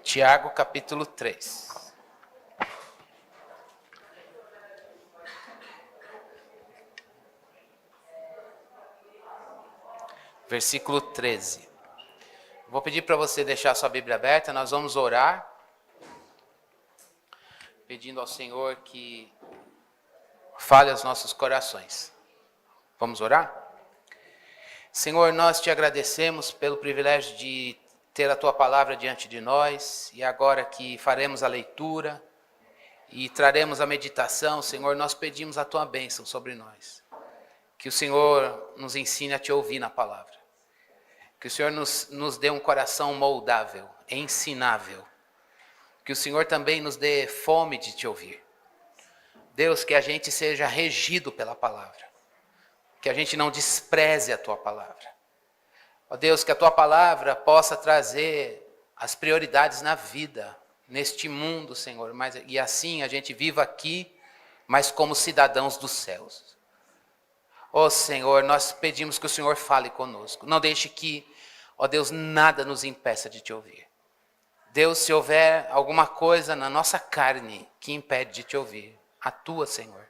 Tiago capítulo 3. Versículo 13. Vou pedir para você deixar sua Bíblia aberta, nós vamos orar, pedindo ao Senhor que fale aos nossos corações. Vamos orar? Senhor, nós te agradecemos pelo privilégio de ter a tua palavra diante de nós, e agora que faremos a leitura e traremos a meditação, Senhor, nós pedimos a tua bênção sobre nós. Que o Senhor nos ensine a te ouvir na palavra. Que o Senhor nos dê um coração moldável, ensinável. Que o Senhor também nos dê fome de te ouvir. Deus, que a gente seja regido pela palavra. Que a gente não despreze a tua palavra. Ó Deus, que a tua palavra possa trazer as prioridades na vida, neste mundo, Senhor. E assim a gente viva aqui, mas como cidadãos dos céus. Ó Senhor, nós pedimos que o Senhor fale conosco. Não deixe que, ó Deus, nada nos impeça de te ouvir. Deus, se houver alguma coisa na nossa carne que impede de te ouvir, atua, Senhor.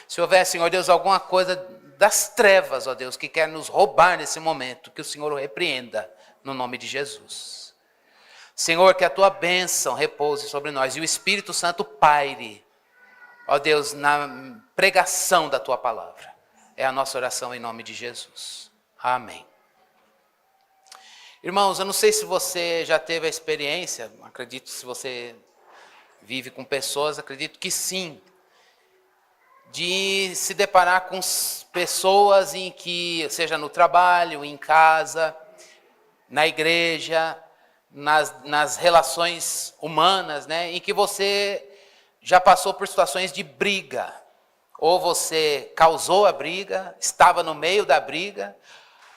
Se houver, Senhor Deus, alguma coisa das trevas, ó Deus, que quer nos roubar nesse momento, que o Senhor o repreenda no nome de Jesus. Senhor, que a tua bênção repouse sobre nós e o Espírito Santo paire, ó Deus, na pregação da tua palavra. É a nossa oração em nome de Jesus. Amém. Irmãos, eu não sei se você já teve a experiência, acredito se você vive com pessoas, acredito que sim, de se deparar com pessoas em que, seja no trabalho, em casa, na igreja, nas relações humanas, né, em que você já passou por situações de briga. Ou você causou a briga, estava no meio da briga,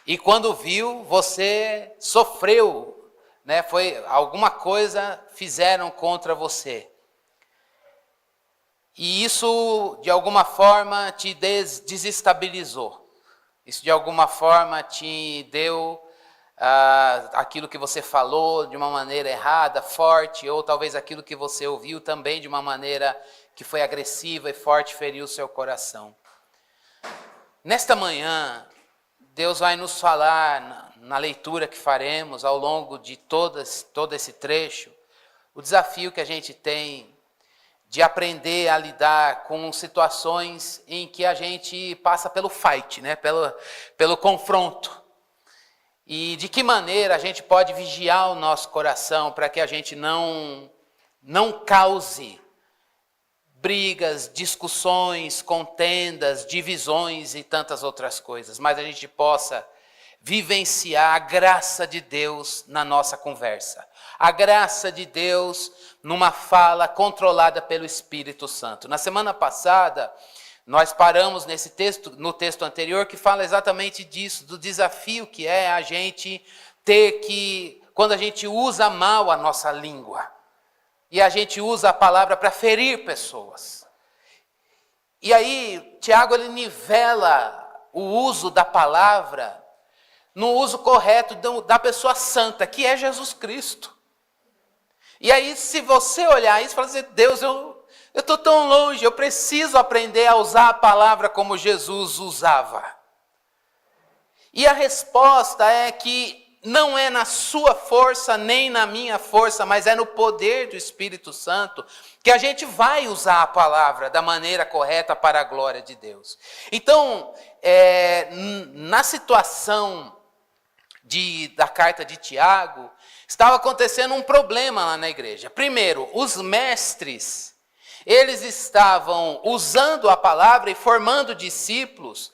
e quando viu, você sofreu, né? Foi alguma coisa fizeram contra você. E isso, de alguma forma, te desestabilizou. Isso, de alguma forma, te deu aquilo que você falou de uma maneira errada, forte, ou talvez aquilo que você ouviu também de uma maneira que foi agressiva e forte, feriu o seu coração. Nesta manhã, Deus vai nos falar, na leitura que faremos ao longo de todo esse trecho, o desafio que a gente tem de aprender a lidar com situações em que a gente passa pelo fight, né? pelo confronto. E de que maneira a gente pode vigiar o nosso coração para que a gente não cause brigas, discussões, contendas, divisões e tantas outras coisas, mas a gente possa vivenciar a graça de Deus na nossa conversa. A graça de Deus numa fala controlada pelo Espírito Santo. Na semana passada, nós paramos no texto anterior, que fala exatamente disso, do desafio que é a gente ter que, quando a gente usa mal a nossa língua, e a gente usa a palavra para ferir pessoas. E aí, Tiago, ele nivela o uso da palavra no uso correto da pessoa santa, que é Jesus Cristo. E aí, se você olhar isso, fala assim, Deus, eu estou tão longe, eu preciso aprender a usar a palavra como Jesus usava. E a resposta é que não é na sua força, nem na minha força, mas é no poder do Espírito Santo que a gente vai usar a palavra da maneira correta para a glória de Deus. Então, na situação da carta de Tiago, estava acontecendo um problema lá na igreja. Primeiro, os mestres, eles estavam usando a palavra e formando discípulos,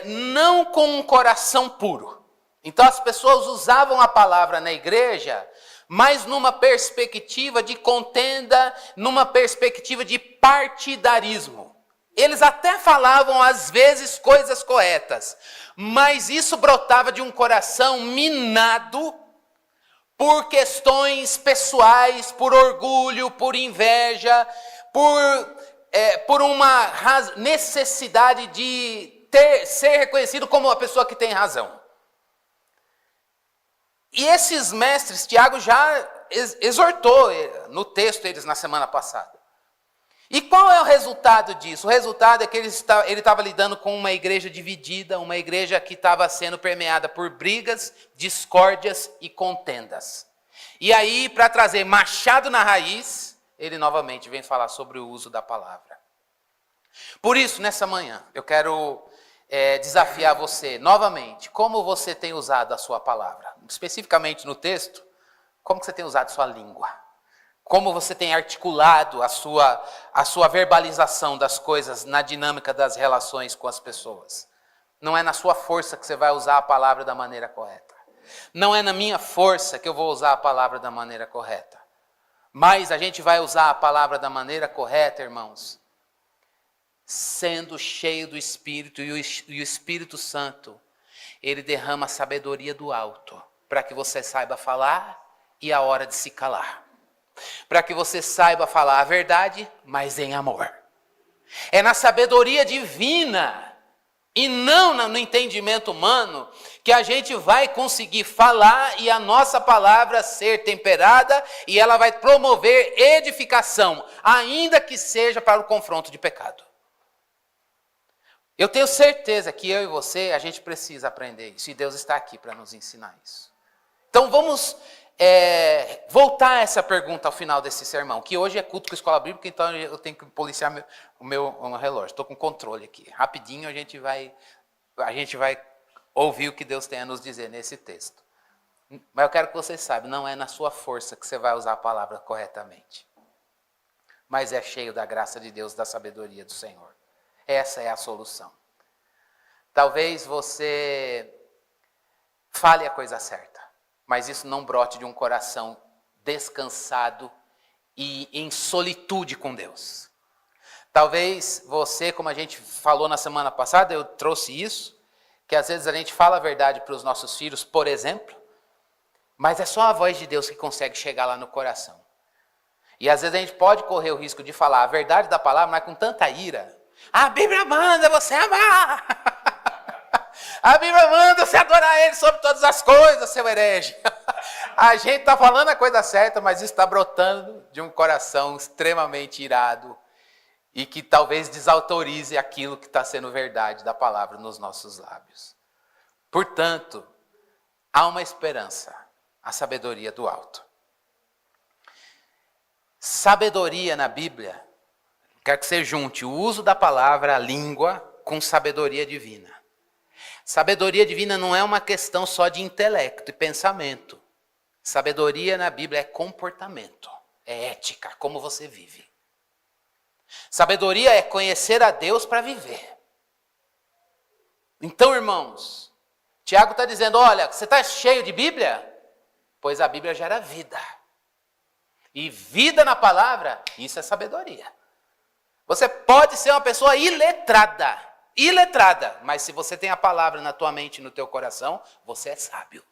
não com um coração puro. Então as pessoas usavam a palavra na igreja, mas numa perspectiva de contenda, numa perspectiva de partidarismo. Eles até falavam às vezes coisas corretas, mas isso brotava de um coração minado por questões pessoais, por orgulho, por inveja, por uma necessidade de ser reconhecido como uma pessoa que tem razão. E esses mestres, Tiago já exortou no texto eles na semana passada. E qual é o resultado disso? O resultado é que ele estava lidando com uma igreja dividida, uma igreja que estava sendo permeada por brigas, discórdias e contendas. E aí, para trazer machado na raiz, ele novamente vem falar sobre o uso da palavra. Por isso, nessa manhã, eu quero desafiar você novamente. Como você tem usado a sua palavra? Especificamente no texto, como que você tem usado a sua língua? Como você tem articulado a sua verbalização das coisas na dinâmica das relações com as pessoas? Não é na sua força que você vai usar a palavra da maneira correta. Não é na minha força que eu vou usar a palavra da maneira correta. Mas a gente vai usar a palavra da maneira correta, irmãos, sendo cheio do Espírito, e o Espírito Santo, ele derrama a sabedoria do alto, para que você saiba falar e a hora de se calar. Para que você saiba falar a verdade, mas em amor. É na sabedoria divina e não no entendimento humano que a gente vai conseguir falar e a nossa palavra ser temperada e ela vai promover edificação, ainda que seja para o confronto de pecado. Eu tenho certeza que eu e você, a gente precisa aprender isso e Deus está aqui para nos ensinar isso. Então vamos voltar a essa pergunta ao final desse sermão, que hoje é culto com a escola bíblica, então eu tenho que policiar o meu relógio. Estou com controle aqui. Rapidinho a gente vai ouvir o que Deus tem a nos dizer nesse texto. Mas eu quero que você saiba, não é na sua força que você vai usar a palavra corretamente. Mas é cheio da graça de Deus, da sabedoria do Senhor. Essa é a solução. Talvez você fale a coisa certa, mas isso não brote de um coração descansado e em solitude com Deus. Talvez você, como a gente falou na semana passada, eu trouxe isso, que às vezes a gente fala a verdade para os nossos filhos, por exemplo, mas é só a voz de Deus que consegue chegar lá no coração. E às vezes a gente pode correr o risco de falar a verdade da palavra, mas com tanta ira. A Bíblia manda você amar. A Bíblia manda você adorar Ele sobre todas as coisas, seu herege. A gente está falando a coisa certa, mas isso está brotando de um coração extremamente irado e que talvez desautorize aquilo que está sendo verdade da palavra nos nossos lábios. Portanto, há uma esperança, a sabedoria do alto. Sabedoria na Bíblia, quero que você junte o uso da palavra, a língua, com sabedoria divina. Sabedoria divina não é uma questão só de intelecto e pensamento. Sabedoria na Bíblia é comportamento, é ética, como você vive. Sabedoria é conhecer a Deus para viver. Então, irmãos, Tiago está dizendo, olha, você está cheio de Bíblia? Pois a Bíblia gera vida. E vida na palavra, isso é sabedoria. Você pode ser uma pessoa iletrada, mas se você tem a palavra na tua mente e no teu coração, você é sábio.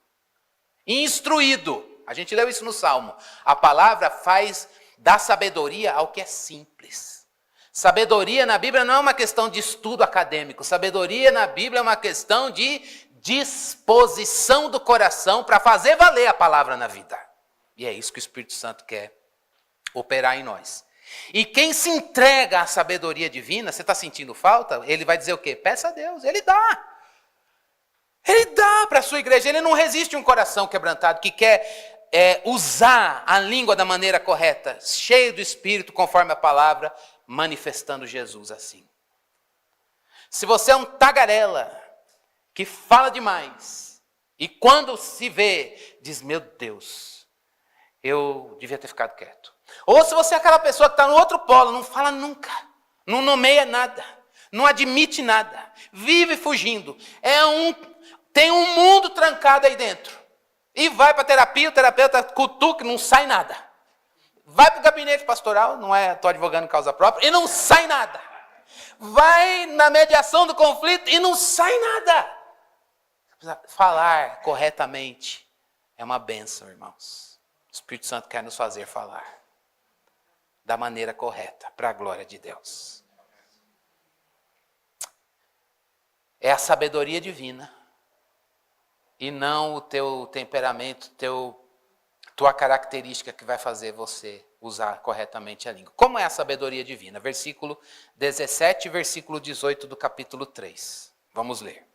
Instruído, a gente leu isso no Salmo. A palavra faz da sabedoria ao que é simples. Sabedoria na Bíblia não é uma questão de estudo acadêmico. Sabedoria na Bíblia é uma questão de disposição do coração para fazer valer a palavra na vida. E é isso que o Espírito Santo quer operar em nós. E quem se entrega à sabedoria divina, você está sentindo falta? Ele vai dizer o quê? Peça a Deus, Ele dá. Ele dá para a sua igreja, Ele não resiste a um coração quebrantado que quer usar a língua da maneira correta, cheio do Espírito, conforme a palavra, manifestando Jesus assim. Se você é um tagarela, que fala demais, e quando se vê, diz, meu Deus, eu devia ter ficado quieto. Ou se você é aquela pessoa que está no outro polo, não fala nunca, não nomeia nada, não admite nada, vive fugindo, tem um mundo trancado aí dentro. E vai para terapia, o terapeuta cutuca, não sai nada. Vai para o gabinete pastoral, não estou advogando causa própria, e não sai nada. Vai na mediação do conflito e não sai nada. Falar corretamente é uma bênção, irmãos. O Espírito Santo quer nos fazer falar da maneira correta, para a glória de Deus. É a sabedoria divina, e não o teu temperamento, tua característica que vai fazer você usar corretamente a língua. Como é a sabedoria divina? Versículo 17 e versículo 18 do capítulo 3. Vamos ler.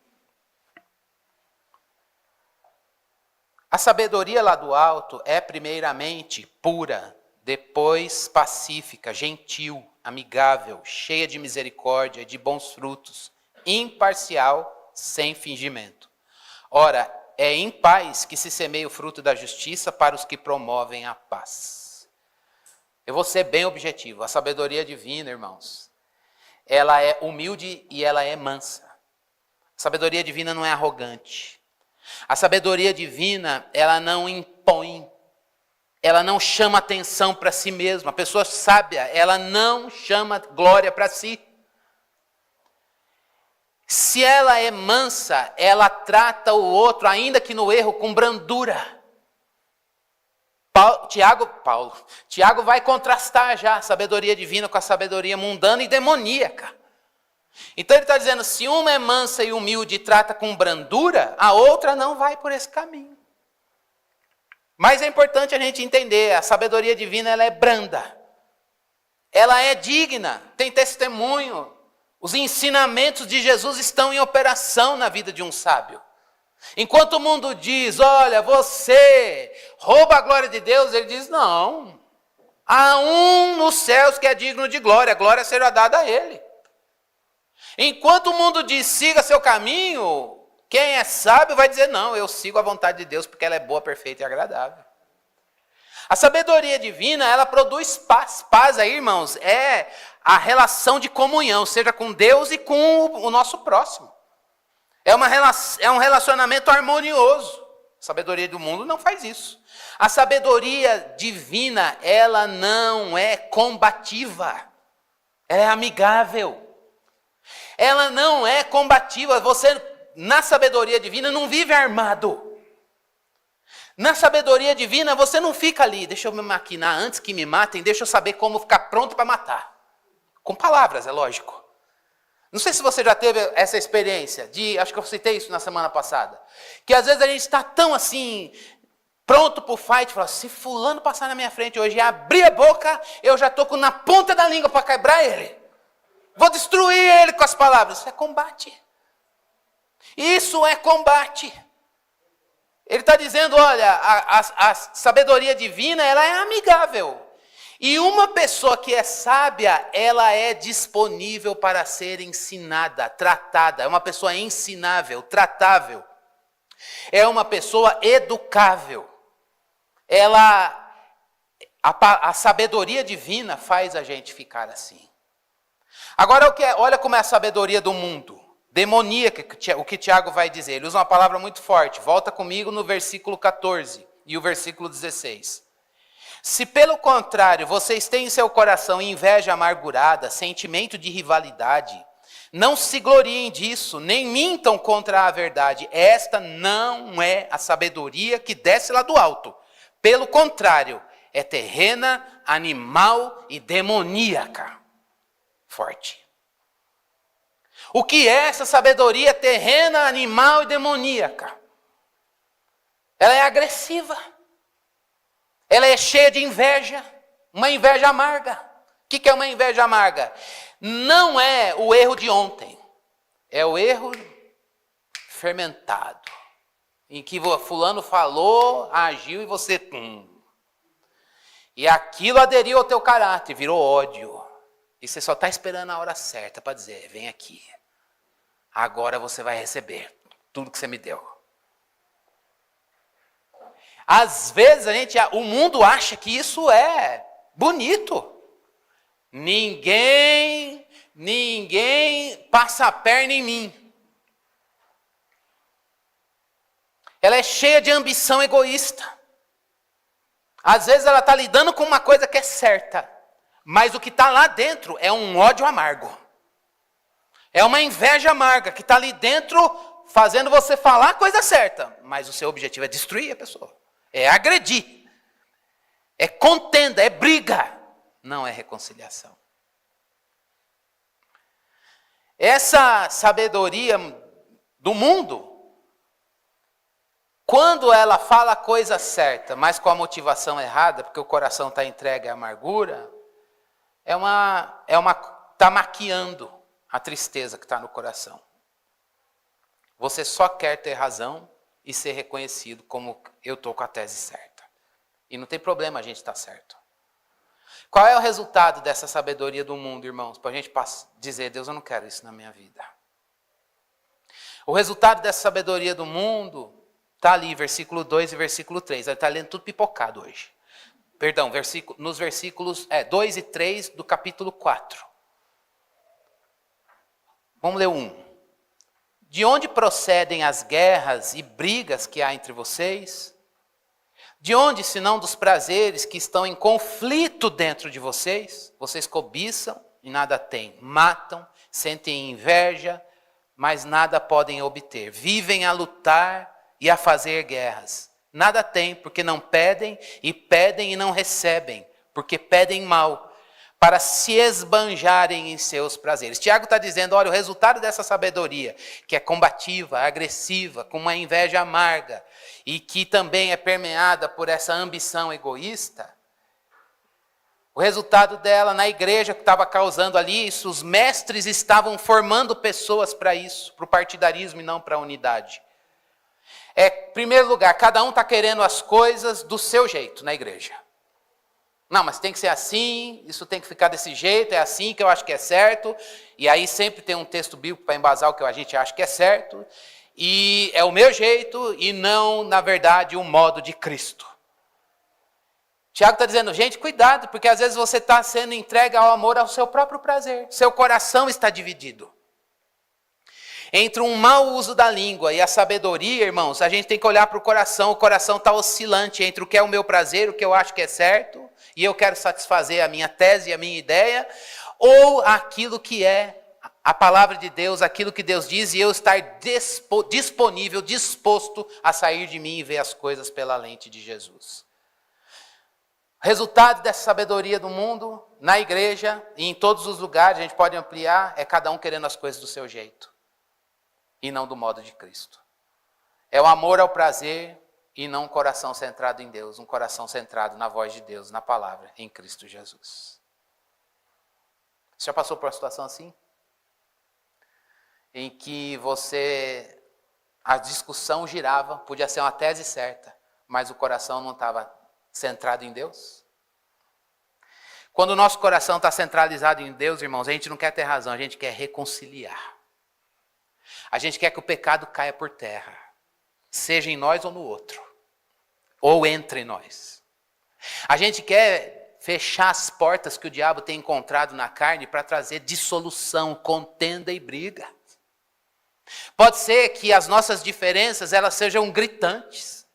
A sabedoria lá do alto é primeiramente pura, depois pacífica, gentil, amigável, cheia de misericórdia e de bons frutos, imparcial, sem fingimento. Ora, é em paz que se semeia o fruto da justiça para os que promovem a paz. Eu vou ser bem objetivo. A sabedoria divina, irmãos, ela é humilde e ela é mansa. A sabedoria divina não é arrogante. A sabedoria divina, ela não impõe. Ela não chama atenção para si mesma. A pessoa sábia, ela não chama glória para si. Se ela é mansa, ela trata o outro, ainda que no erro, com brandura. Tiago vai contrastar já a sabedoria divina com a sabedoria mundana e demoníaca. Então ele está dizendo, se uma é mansa e humilde e trata com brandura, a outra não vai por esse caminho. Mas é importante a gente entender, a sabedoria divina ela é branda. Ela é digna, tem testemunho. Os ensinamentos de Jesus estão em operação na vida de um sábio. Enquanto o mundo diz, olha, você rouba a glória de Deus, ele diz, não. Há um nos céus que é digno de glória, a glória será dada a ele. Enquanto o mundo diz, siga seu caminho, quem é sábio vai dizer, não, eu sigo a vontade de Deus porque ela é boa, perfeita e agradável. A sabedoria divina, ela produz paz. Paz aí, irmãos, é a relação de comunhão, seja com Deus e com o nosso próximo. É um relacionamento harmonioso. A sabedoria do mundo não faz isso. A sabedoria divina, ela não é combativa. Ela é amigável. Ela não é combativa. Você, na sabedoria divina, não vive armado. Na sabedoria divina, você não fica ali, deixa eu me maquinar antes que me matem, deixa eu saber como ficar pronto para matar. Com palavras, é lógico. Não sei se você já teve essa experiência, acho que eu citei isso na semana passada, que às vezes a gente está tão assim, pronto para o fight, fala, se fulano passar na minha frente hoje e abrir a boca, eu já estou na ponta da língua para quebrar ele. Vou destruir ele com as palavras. Isso é combate. Isso é combate. Ele está dizendo, olha, a sabedoria divina, ela é amigável. E uma pessoa que é sábia, ela é disponível para ser ensinada, tratada. É uma pessoa ensinável, tratável. É uma pessoa educável. A sabedoria divina faz a gente ficar assim. Agora, olha como é a sabedoria do mundo. Demoníaca, o que Tiago vai dizer. Ele usa uma palavra muito forte. Volta comigo no versículo 14 e o versículo 16. Se pelo contrário vocês têm em seu coração inveja amargurada, sentimento de rivalidade, não se gloriem disso, nem mintam contra a verdade. Esta não é a sabedoria que desce lá do alto. Pelo contrário, é terrena, animal e demoníaca. Forte. O que é essa sabedoria terrena, animal e demoníaca? Ela é agressiva. Ela é cheia de inveja. Uma inveja amarga. O que é uma inveja amarga? Não é o erro de ontem. É o erro fermentado. Em que fulano falou, agiu e você... E aquilo aderiu ao teu caráter, virou ódio. E você só está esperando a hora certa para dizer, vem aqui. Agora você vai receber tudo que você me deu. Às vezes o mundo acha que isso é bonito. Ninguém passa a perna em mim. Ela é cheia de ambição egoísta. Às vezes ela está lidando com uma coisa que é certa. Mas o que está lá dentro é um ódio amargo. É uma inveja amarga que está ali dentro fazendo você falar a coisa certa. Mas o seu objetivo é destruir a pessoa. É agredir. É contenda, é briga. Não é reconciliação. Essa sabedoria do mundo, Quando ela fala a coisa certa, mas com a motivação errada, porque o coração está entregue à amargura, está maquiando a tristeza que está no coração. Você só quer ter razão e ser reconhecido como eu estou com a tese certa. E não tem problema a gente estar certo. Qual é o resultado dessa sabedoria do mundo, irmãos? Para a gente dizer, Deus, eu não quero isso na minha vida. O resultado dessa sabedoria do mundo está ali, versículo 2 e versículo 3. Ele está lendo tudo pipocado hoje. Perdão, nos versículos 2 e 3 do capítulo 4. Vamos ler 1. De onde procedem as guerras e brigas que há entre vocês? De onde, senão dos prazeres que estão em conflito dentro de vocês? Vocês cobiçam e nada têm, matam, sentem inveja, mas nada podem obter. Vivem a lutar e a fazer guerras. Nada têm, porque não pedem e não recebem, porque pedem mal, para se esbanjarem em seus prazeres. Tiago está dizendo, olha, o resultado dessa sabedoria, que é combativa, agressiva, com uma inveja amarga, e que também é permeada por essa ambição egoísta, o resultado dela na igreja que estava causando ali isso, os mestres estavam formando pessoas para isso, para o partidarismo e não para a unidade. Em primeiro lugar, cada um está querendo as coisas do seu jeito na igreja. Não, mas tem que ser assim, isso tem que ficar desse jeito, é assim que eu acho que é certo. E aí sempre tem um texto bíblico para embasar o que a gente acha que é certo. E é o meu jeito e não, na verdade, o modo de Cristo. Tiago está dizendo, gente, cuidado, porque às vezes você está sendo entregue ao amor, ao seu próprio prazer. Seu coração está dividido. Entre um mau uso da língua e a sabedoria, irmãos, a gente tem que olhar para o coração está oscilante entre o que é o meu prazer, o que eu acho que é certo, e eu quero satisfazer a minha tese e a minha ideia, ou aquilo que é a palavra de Deus, aquilo que Deus diz, e eu estar disponível, disposto a sair de mim e ver as coisas pela lente de Jesus. Resultado dessa sabedoria do mundo, na igreja e em todos os lugares, a gente pode ampliar, é cada um querendo as coisas do seu jeito. E não do modo de Cristo. É o amor ao prazer e não um coração centrado em Deus, um coração centrado na voz de Deus, na palavra, em Cristo Jesus. Você já passou por uma situação assim? Em que a discussão girava, podia ser uma tese certa, mas o coração não estava centrado em Deus? Quando o nosso coração está centralizado em Deus, irmãos, a gente não quer ter razão, a gente quer reconciliar. A gente quer que o pecado caia por terra, seja em nós ou no outro, ou entre nós. A gente quer fechar as portas que o diabo tem encontrado na carne para trazer dissolução, contenda e briga. Pode ser que as nossas diferenças elas sejam gritantes.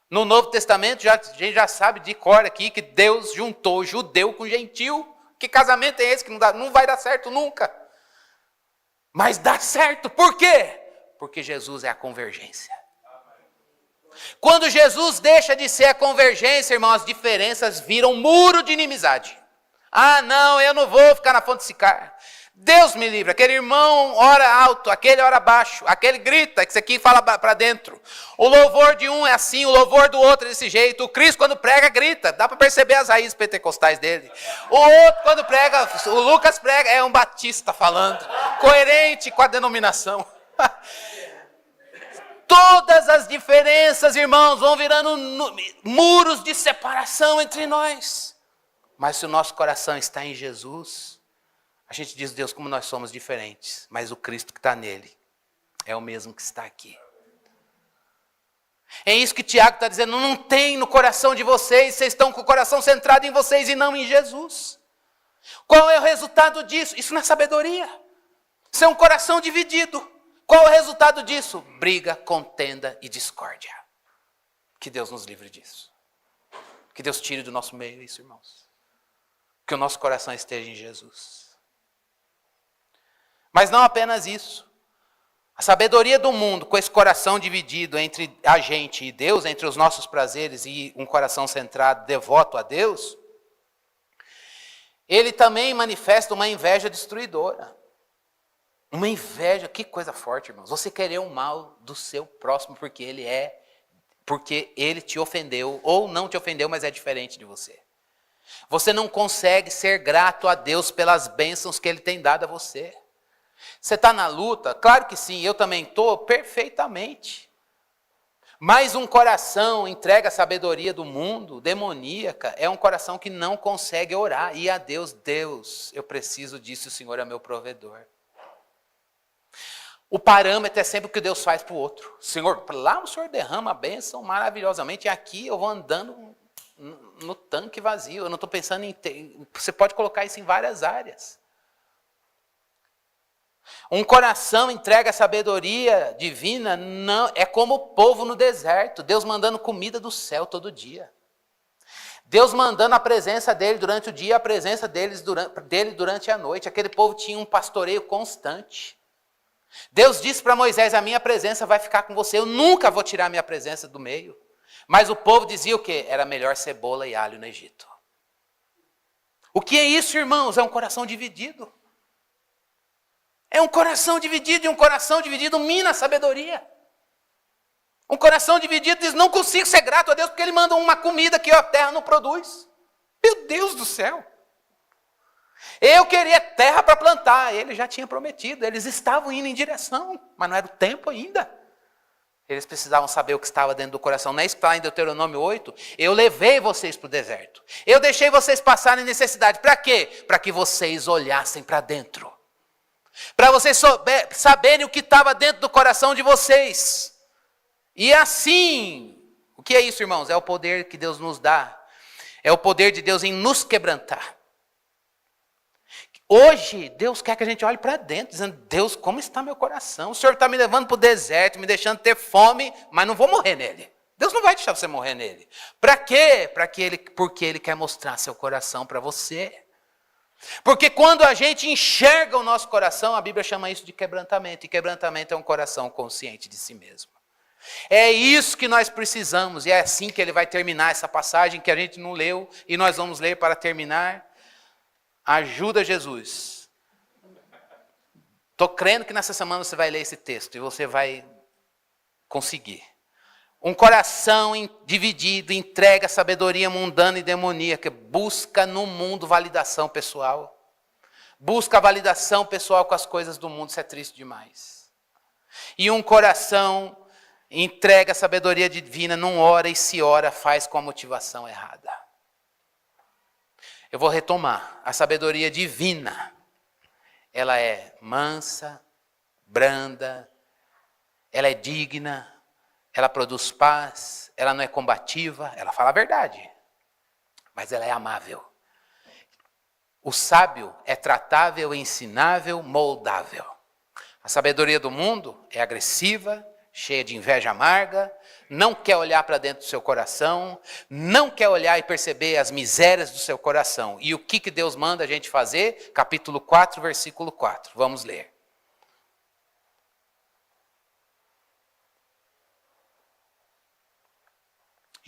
No Novo Testamento, a gente já sabe de cor aqui que Deus juntou judeu com gentil. Que casamento é esse que não vai dar certo nunca? Mas dá certo, por quê? Porque Jesus é a convergência. Quando Jesus deixa de ser a convergência, irmão, as diferenças viram muro de inimizade. Ah, não, eu não vou ficar na fonte de Sicar. Deus me livre, aquele irmão ora alto, aquele ora baixo, aquele grita, que isso aqui fala para dentro. O louvor de um é assim, o louvor do outro é desse jeito. O Cristo quando prega, grita, dá para perceber as raízes pentecostais dele. O outro quando prega, o Lucas prega, é um batista falando, coerente com a denominação. Todas as diferenças, irmãos, vão virando muros de separação entre nós. Mas se o nosso coração está em Jesus, a gente diz, Deus, como nós somos diferentes, mas o Cristo que está nele é o mesmo que está aqui. É isso que Tiago está dizendo, não tem no coração de vocês estão com o coração centrado em vocês e não em Jesus. Qual é o resultado disso? Isso não é sabedoria. Isso é um coração dividido. Qual é o resultado disso? Briga, contenda e discórdia. Que Deus nos livre disso. Que Deus tire do nosso meio isso, irmãos. Que o nosso coração esteja em Jesus. Mas não apenas isso. A sabedoria do mundo, com esse coração dividido entre a gente e Deus, entre os nossos prazeres e um coração centrado, devoto a Deus, ele também manifesta uma inveja destruidora. Uma inveja, que coisa forte, irmãos. Você querer o mal do seu próximo porque ele é porque ele te ofendeu, ou não te ofendeu, mas é diferente de você. Você não consegue ser grato a Deus pelas bênçãos que ele tem dado a você. Você está na luta? Claro que sim, eu também estou perfeitamente. Mas um coração entregue à sabedoria do mundo, demoníaca, é um coração que não consegue orar. E a Deus, Deus, eu preciso disso, o Senhor é meu provedor. O parâmetro é sempre o que Deus faz para o outro. Senhor, lá o Senhor derrama a bênção maravilhosamente, e aqui eu vou andando no tanque vazio. Eu não estou pensando em... Você pode colocar isso em várias áreas. Um coração entregue à sabedoria divina não é como o povo no deserto. Deus mandando comida do céu todo dia. Deus mandando a presença dele durante o dia, a presença dele durante a noite. Aquele povo tinha um pastoreio constante. Deus disse para Moisés, a minha presença vai ficar com você. Eu nunca vou tirar a minha presença do meio. Mas o povo dizia o quê? Era melhor cebola e alho no Egito. O que é isso, irmãos? É um coração dividido. É um coração dividido, e um coração dividido mina a sabedoria. Um coração dividido diz, não consigo ser grato a Deus, porque Ele manda uma comida que a terra não produz. Meu Deus do céu! Eu queria terra para plantar, Ele já tinha prometido, eles estavam indo em direção, mas não era o tempo ainda. Eles precisavam saber o que estava dentro do coração. Não é isso que está em Deuteronômio 8? Eu levei vocês para o deserto. Eu deixei vocês passarem necessidade. Para quê? Para que vocês olhassem para dentro. Para vocês saberem o que estava dentro do coração de vocês. E assim, o que é isso, irmãos? É o poder que Deus nos dá. É o poder de Deus em nos quebrantar. Hoje, Deus quer que a gente olhe para dentro, dizendo, Deus, como está meu coração? O Senhor está me levando para o deserto, me deixando ter fome, mas não vou morrer nele. Deus não vai deixar você morrer nele. Para quê? Porque Ele quer mostrar seu coração para você. Porque quando a gente enxerga o nosso coração, a Bíblia chama isso de quebrantamento. E quebrantamento é um coração consciente de si mesmo. É isso que nós precisamos. E é assim que ele vai terminar essa passagem que a gente não leu. E nós vamos ler para terminar. Ajuda Jesus. Estou crendo que nessa semana você vai ler esse texto. E você vai conseguir. Um coração dividido, entrega a sabedoria mundana e demoníaca, busca no mundo validação pessoal. Busca a validação pessoal com as coisas do mundo, isso é triste demais. E um coração entrega a sabedoria divina, não ora e se ora, faz com a motivação errada. Eu vou retomar. A sabedoria divina, ela é mansa, branda, ela é digna, ela produz paz, ela não é combativa, ela fala a verdade, mas ela é amável. O sábio é tratável, ensinável, moldável. A sabedoria do mundo é agressiva, cheia de inveja amarga, não quer olhar para dentro do seu coração, não quer olhar e perceber as misérias do seu coração. E o que Deus manda a gente fazer? Capítulo 4, versículo 4. Vamos ler.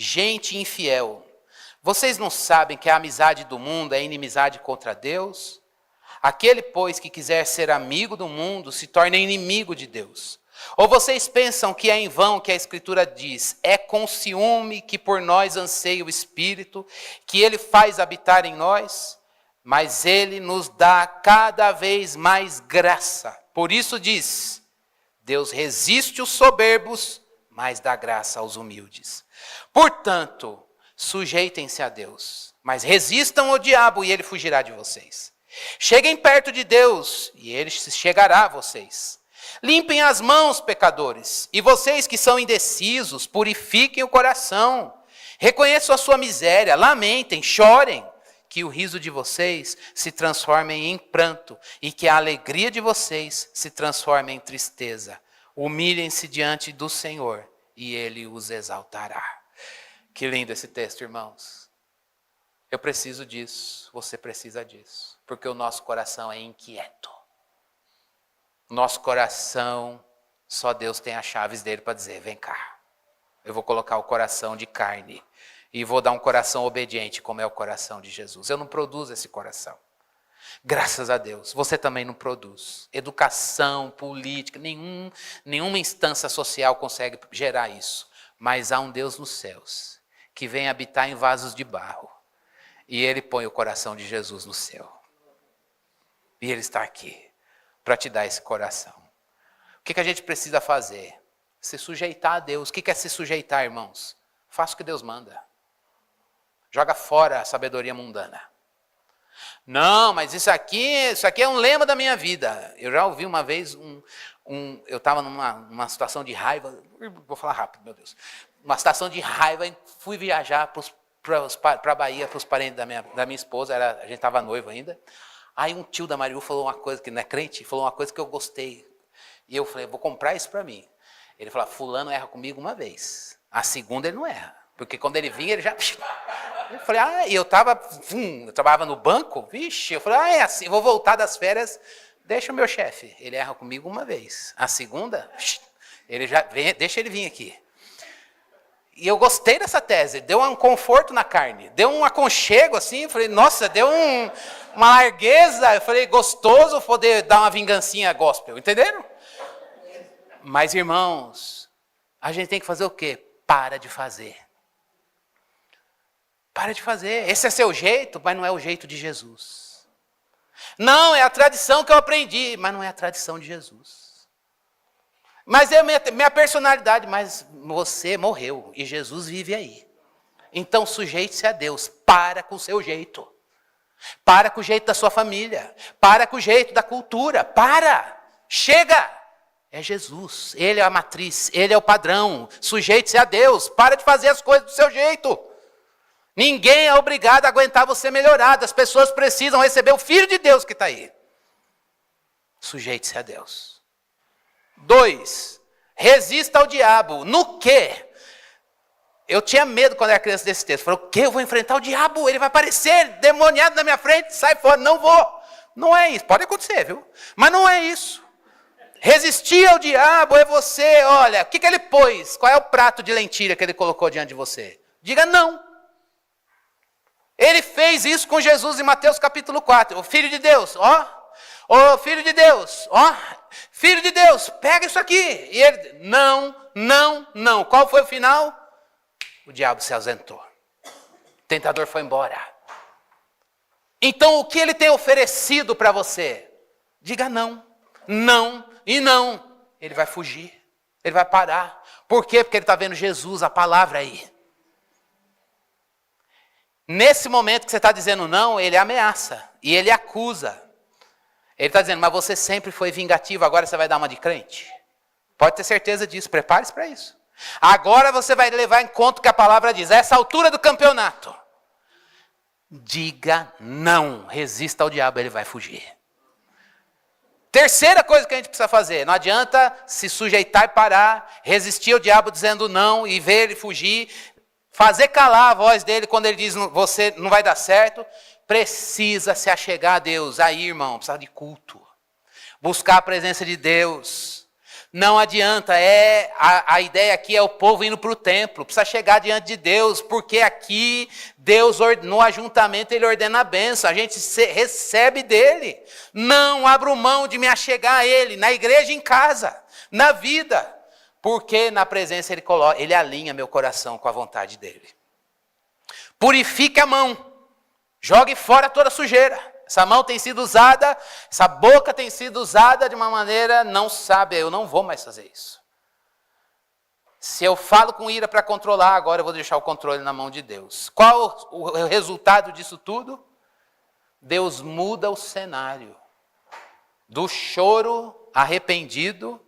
Gente infiel, vocês não sabem que a amizade do mundo é inimizade contra Deus? Aquele, pois, que quiser ser amigo do mundo, se torna inimigo de Deus. Ou vocês pensam que é em vão que a Escritura diz, é com ciúme que por nós anseia o Espírito, que Ele faz habitar em nós? Mas Ele nos dá cada vez mais graça. Por isso diz, Deus resiste os soberbos, mas dá graça aos humildes. Portanto, sujeitem-se a Deus, mas resistam ao diabo e ele fugirá de vocês. Cheguem perto de Deus e ele chegará a vocês. Limpem as mãos, pecadores, e vocês que são indecisos, purifiquem o coração. Reconheçam a sua miséria, lamentem, chorem, que o riso de vocês se transforme em pranto e que a alegria de vocês se transforme em tristeza. Humilhem-se diante do Senhor e Ele os exaltará. Que lindo esse texto, irmãos. Eu preciso disso, você precisa disso, porque o nosso coração é inquieto. Nosso coração, só Deus tem as chaves dele para dizer, vem cá. Eu vou colocar o coração de carne e vou dar um coração obediente, como é o coração de Jesus. Eu não produzo esse coração. Graças a Deus, você também não produz. Educação, política, nenhuma instância social consegue gerar isso. Mas há um Deus nos céus que vem habitar em vasos de barro. E Ele põe o coração de Jesus no céu. E Ele está aqui para te dar esse coração. O que a gente precisa fazer? Se sujeitar a Deus. O que é se sujeitar, irmãos? Faça o que Deus manda. Joga fora a sabedoria mundana. Não, mas isso aqui é um lema da minha vida. Eu já ouvi uma vez, eu estava numa situação de raiva, vou falar rápido, meu Deus. Uma situação de raiva, fui viajar para a Bahia, para os parentes da minha esposa, a gente estava noivo ainda. Aí um tio da Mariú falou uma coisa, que não é crente, falou uma coisa que eu gostei. E eu falei, vou comprar isso para mim. Ele falou, fulano erra comigo uma vez. A segunda ele não erra. Porque quando ele vinha, ele já... Eu falei, e eu trabalhava no banco, vixe, eu falei, é assim, vou voltar das férias, deixa o meu chefe, ele erra comigo uma vez. A segunda, ele já vem, deixa ele vir aqui. E eu gostei dessa tese, deu um conforto na carne, deu um aconchego assim, eu falei, nossa, deu uma largueza, eu falei, gostoso poder dar uma vingancinha gospel, entenderam? Mas, irmãos, a gente tem que fazer o quê? Para de fazer. Para de fazer. Esse é seu jeito, mas não é o jeito de Jesus. Não, é a tradição que eu aprendi, mas não é a tradição de Jesus. Mas é minha personalidade, mas você morreu e Jesus vive aí. Então sujeite-se a Deus. Para com o seu jeito. Para com o jeito da sua família. Para com o jeito da cultura. Para. Chega. É Jesus. Ele é a matriz. Ele é o padrão. Sujeite-se a Deus. Para de fazer as coisas do seu jeito. Ninguém é obrigado a aguentar você melhorado. As pessoas precisam receber o Filho de Deus que está aí. Sujeite-se a Deus. 2. Resista ao diabo. No quê? Eu tinha medo quando era criança desse texto. Falei, o quê? Eu vou enfrentar o diabo? Ele vai aparecer demoniado na minha frente? Sai fora. Não vou. Não é isso. Pode acontecer, viu? Mas não é isso. Resistir ao diabo é você, olha, o que ele pôs? Qual é o prato de lentilha que ele colocou diante de você? Diga não. Ele fez isso com Jesus em Mateus capítulo 4. O Filho de Deus, ó, Filho de Deus, Filho de Deus, pega isso aqui. E ele, não. Qual foi o final? O diabo se ausentou. O tentador foi embora. Então o que ele tem oferecido para você? Diga não e não. Ele vai fugir, ele vai parar. Por quê? Porque ele está vendo Jesus, a palavra aí. Nesse momento que você está dizendo não, ele ameaça e ele acusa. Ele está dizendo, mas você sempre foi vingativo, agora você vai dar uma de crente? Pode ter certeza disso, prepare-se para isso. Agora você vai levar em conta o que a palavra diz. A essa altura do campeonato, diga não, resista ao diabo, ele vai fugir. Terceira coisa que a gente precisa fazer, não adianta se sujeitar e parar, resistir ao diabo dizendo não e ver ele fugir, fazer calar a voz dele quando ele diz você não vai dar certo. Precisa se achegar a Deus. Aí, irmão, precisa de culto. Buscar a presença de Deus. Não adianta, a ideia aqui é o povo indo para o templo. Precisa chegar diante de Deus, porque aqui Deus, no ajuntamento, Ele ordena a bênção. A gente recebe dEle. Não abro mão de me achegar a Ele, na igreja, em casa, na vida. Porque na presença Ele alinha meu coração com a vontade dEle. Purifique a mão. Jogue fora toda a sujeira. Essa mão tem sido usada, essa boca tem sido usada de uma maneira não sábia. Eu não vou mais fazer isso. Se eu falo com ira para controlar, agora eu vou deixar o controle na mão de Deus. Qual o resultado disso tudo? Deus muda o cenário. Do choro arrependido,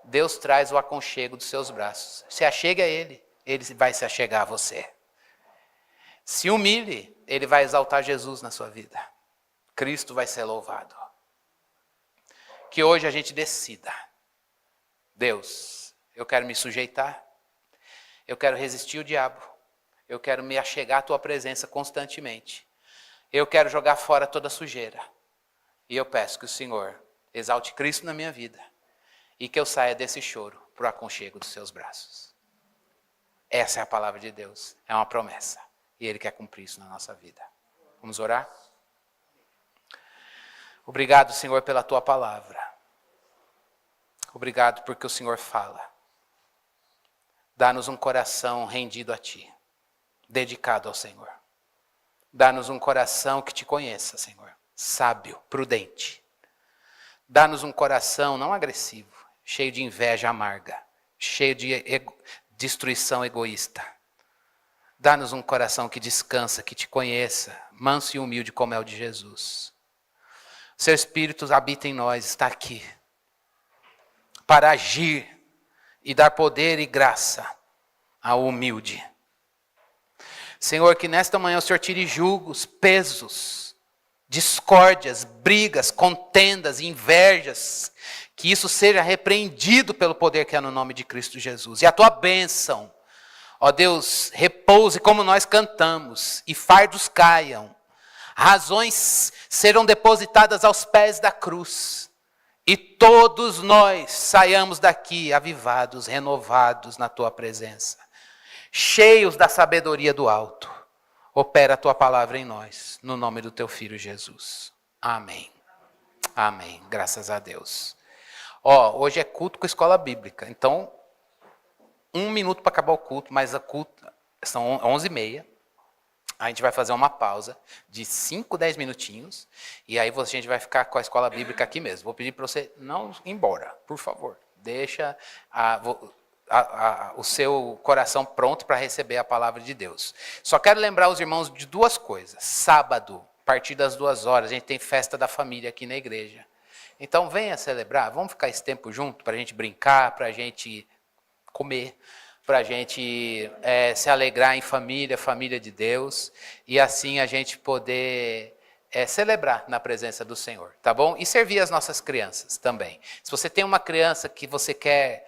Deus traz o aconchego dos seus braços. Se achegue a Ele, Ele vai se achegar a você. Se humilhe, Ele vai exaltar Jesus na sua vida. Cristo vai ser louvado. Que hoje a gente decida. Deus, eu quero me sujeitar. Eu quero resistir o diabo. Eu quero me achegar à tua presença constantemente. Eu quero jogar fora toda a sujeira. E eu peço que o Senhor exalte Cristo na minha vida. E que eu saia desse choro para o aconchego dos seus braços. Essa é a palavra de Deus. É uma promessa. E Ele quer cumprir isso na nossa vida. Vamos orar? Obrigado, Senhor, pela Tua palavra. Obrigado porque o Senhor fala. Dá-nos um coração rendido a Ti, dedicado ao Senhor. Dá-nos um coração que Te conheça, Senhor, sábio, prudente. Dá-nos um coração não agressivo, cheio de inveja amarga, cheio de destruição egoísta. Dá-nos um coração que descansa, que Te conheça, manso e humilde como é o de Jesus. Seu Espírito habita em nós, está aqui, para agir e dar poder e graça ao humilde. Senhor, que nesta manhã o Senhor tire julgos, pesos, discórdias, brigas, contendas, invejas, que isso seja repreendido pelo poder que há no nome de Cristo Jesus. E a Tua bênção, ó Deus, repouse como nós cantamos, e fardos caiam, razões serão depositadas aos pés da cruz, e todos nós saiamos daqui avivados, renovados na Tua presença, cheios da sabedoria do alto. Opera a Tua palavra em nós, no nome do Teu Filho Jesus. Amém. Amém. Graças a Deus. Hoje é culto com escola bíblica, então 1 minuto para acabar o culto, mas o culto são 11h30. A gente vai fazer uma pausa de 5, 10 minutinhos, e aí a gente vai ficar com a escola bíblica aqui mesmo. Vou pedir para você não ir embora, por favor. Deixa o seu coração pronto para receber a palavra de Deus. Só quero lembrar os irmãos de 2 coisas. Sábado, a partir das 2h, a gente tem festa da família aqui na igreja. Então venha celebrar, vamos ficar esse tempo junto para a gente brincar, para a gente comer, para a gente se alegrar em família, família de Deus, e assim a gente poder celebrar na presença do Senhor, tá bom? E servir as nossas crianças também. Se você tem uma criança que você quer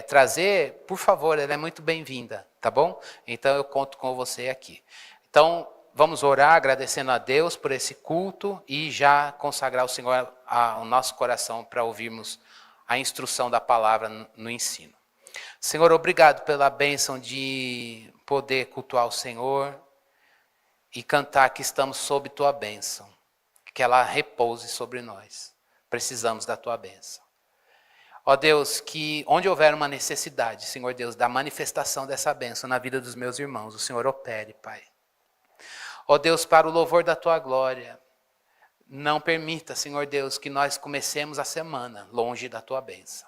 trazer, por favor, ela é muito bem-vinda, tá bom? Então eu conto com você aqui. Então vamos orar agradecendo a Deus por esse culto e já consagrar o Senhor ao nosso coração para ouvirmos a instrução da palavra no ensino. Senhor, obrigado pela bênção de poder cultuar o Senhor e cantar que estamos sob Tua bênção, que ela repouse sobre nós. Precisamos da Tua bênção. Ó Deus, que onde houver uma necessidade, Senhor Deus, da manifestação dessa bênção na vida dos meus irmãos, o Senhor opere, Pai. Ó Deus, para o louvor da Tua glória, não permita, Senhor Deus, que nós comecemos a semana longe da Tua bênção.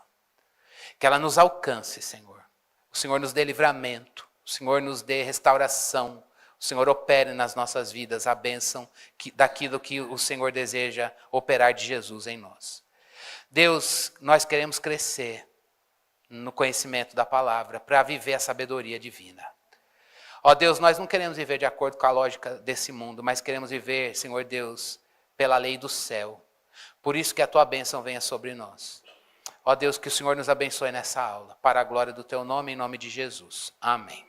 Que ela nos alcance, Senhor. O Senhor nos dê livramento, o Senhor nos dê restauração, o Senhor opere nas nossas vidas a bênção daquilo que o Senhor deseja operar de Jesus em nós. Deus, nós queremos crescer no conhecimento da palavra para viver a sabedoria divina. Ó Deus, nós não queremos viver de acordo com a lógica desse mundo, mas queremos viver, Senhor Deus, pela lei do céu. Por isso que a Tua bênção venha sobre nós. Ó Deus, que o Senhor nos abençoe nessa aula, para a glória do Teu nome, em nome de Jesus. Amém.